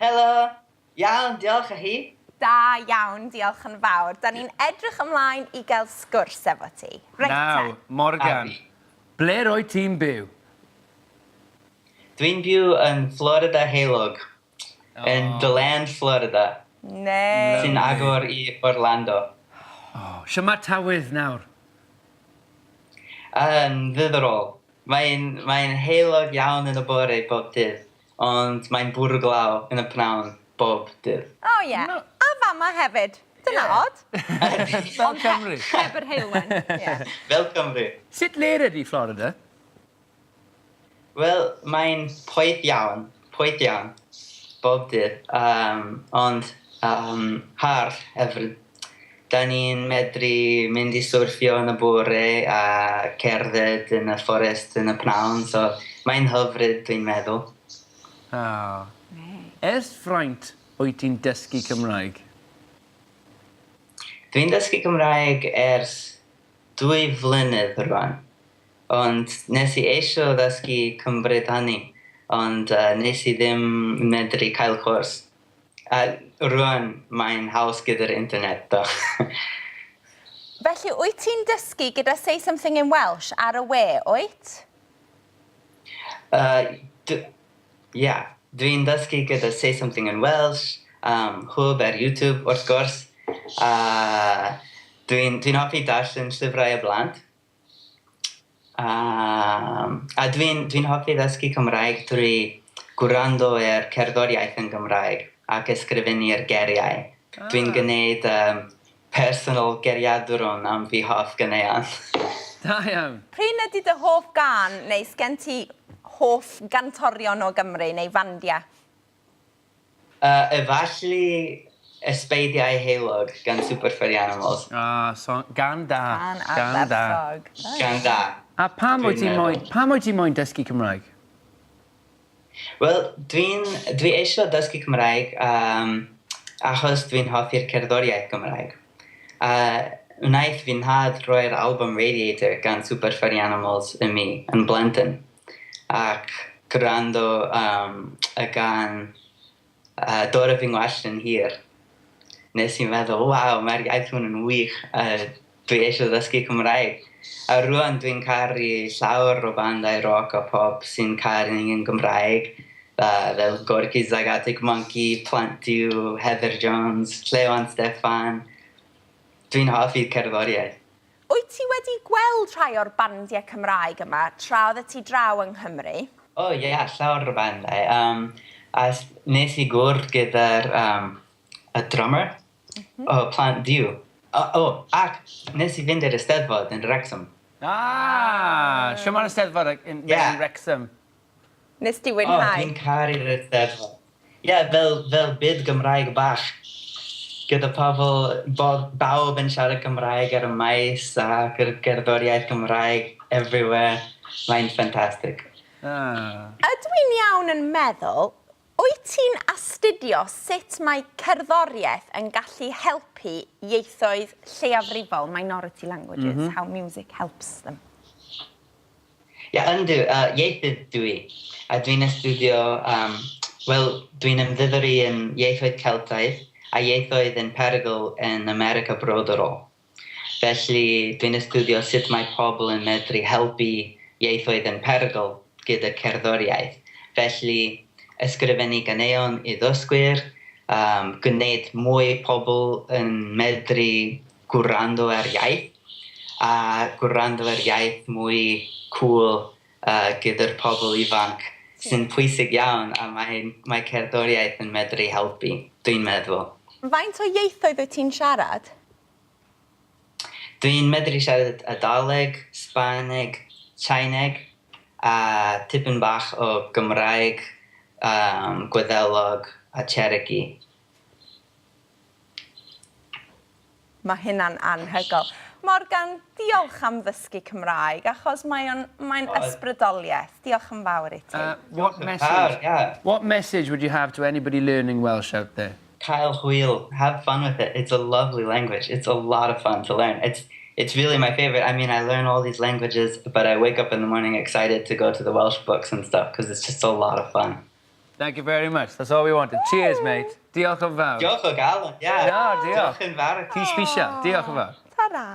Helo. Iawn, diolch a chi. Da iawn, diolch yn fawr. Da ni'n edrych ymlaen i gael sgwrs efo ti. Reit Nawr, Morgan, ble roi ti'n byw? Dwi'n byw yn Florida Heilog, yn Deland, Florida, Ne. sy'n agor i Orlando. Siama tawydd nawr? Yn ddiddorol. Mae'n heilog iawn yn y bore bob dydd, ond mae'n bwrw glaw yn y pnawn bob dydd. O ie, a fama hefyd. Dyna odd. Fel Cymru. Heb yr heilwen. Fel Cymru. Sut ler ydi Florida? Wel, mae'n poeth iawn, bob dydd, ond hardd hefyd. Da ni'n medru mynd i swrffio yn y bore a cerdded yn y fforest yn y pnawn, so mae'n hyfryd, dwi'n meddwl. Ers ffraint wyt ti'n dysgu Cymraeg? Dwi'n dysgu Cymraeg ers 2 flynedd rwan, ond nes i eisio ddysgu cymryd hynny, ond nes i ddim medru cael cwrs. Rwan, mae'n haws gyda'r internet, do. Felly, wyt ti'n dysgu gyda Say Something in Welsh ar y we, wyt? Dwi'n dysgu gyda Say Something in Welsh, hwb ar YouTube, wrth gwrs. Dwi'n hoffi darllen llyfrau y blant. A dwi'n hoffi ddysgu Cymraeg drwy gwrando i'r cerddoriaeth yn Gymraeg ac ysgrifennu'r geriau. Dwi'n gwneud personal geriadwron am fi hoff ganeuon. Da iawn. Pryn ydy dy hoff gan, neu sgen ti hoff gantorion o Gymru, neu fandia? Efallai Ysbeidiau Heilog gan Super Furry Animals. Gan da. Gan Aberfog. Gan da. A pam wyt ti'n moyn dysgu Cymraeg? Wel, dwi eisiau dysgu Cymraeg achos dwi'n hoffi'r cerddoriaeth Cymraeg. Wnaeth fi'n had roi'r album Radiator gan Super Furry Animals y mi yn blentyn. Ac gwrando gan Dora fy ngwallt yn hir. Nes i'n meddwl, waw, mae'r iaith hwn yn wych. Dwi eisiau ddysgu Cymraeg. A rwan dwi'n caru llawer o bandau rock a pop sy'n caru yn Gymraeg. Fel Gorky Zagatic Monkey, Plant Dew, Heather Jones, Llewan Steffan. Dwi'n hoffi'r cerddoriaeth. Wyt ti wedi gweld rhai o'r bandiau Cymraeg yma tra oedd ti draw yng Nghymru? Ie, llawer o bandau. A nes i gwrdd gyda'r y Dramor o Plant Dew. Ac nes i fynd i'r Eisteddfod yn Wrexham. Lle mae'r Eisteddfod yn Wrexham? Nes ti wynhau? Dwi'n caru'r Eisteddfod. Fel byd Gymraeg bach. Gyda pobl, bawb yn siarad Cymraeg ar y maes ac yr gerddoriaeth Cymraeg everywhere. Mae'n ffantastig. Ydw i'n iawn yn meddwl, wyt ti'n astudio sut mae cerddoriaeth yn gallu helpu ieithoedd lleiafrifol, minority languages, how music helps them? Yndw, ieithydd dwi. A dwi'n astudio, dwi'n ymddiddoru yn ieithoedd Celtaidd a ieithoedd yn perygl yn America brodorol. Felly, dwi'n astudio sut mae pobl yn medru helpu ieithoedd yn perygl gyda cerddoriaeth. Felly, ysgrifennu ganeuon i ddysgwyr, gwneud mwy pobl yn medru gwrando ar iaith, a gwrando ar iaith mwy cool gyda'r pobl ifanc sy'n pwysig iawn, a mae cerddoriaeth yn medru helpu, dwi'n meddwl. Faint o ieithoedd wyt ti'n siarad? Dwi'n medru siarad Adaleg, Sbanig, Tsieineg, a tipyn bach o Gymraeg, Gwyddelog a Cherokee. Mae hynna'n anhygoel. Morgan, diolch am ddysgu Cymraeg, achos mae'n ysbrydoliaeth. Diolch yn fawr i ti. What message would you have to anybody learning Welsh out there? Cael hwyl. Have fun with it. It's a lovely language. It's a lot of fun to learn. It's really my favorite. I mean, I learn all these languages, but I wake up in the morning excited to go to the Welsh books and stuff because it's just a lot of fun. Thank you very much. That's all we wanted. Cheers, mate. Diolch yn fawr. Diolch o galon, ie. Na, diolch. Diolch yn fawr. Ti'n sbisio. Diolch yn fawr. Tara.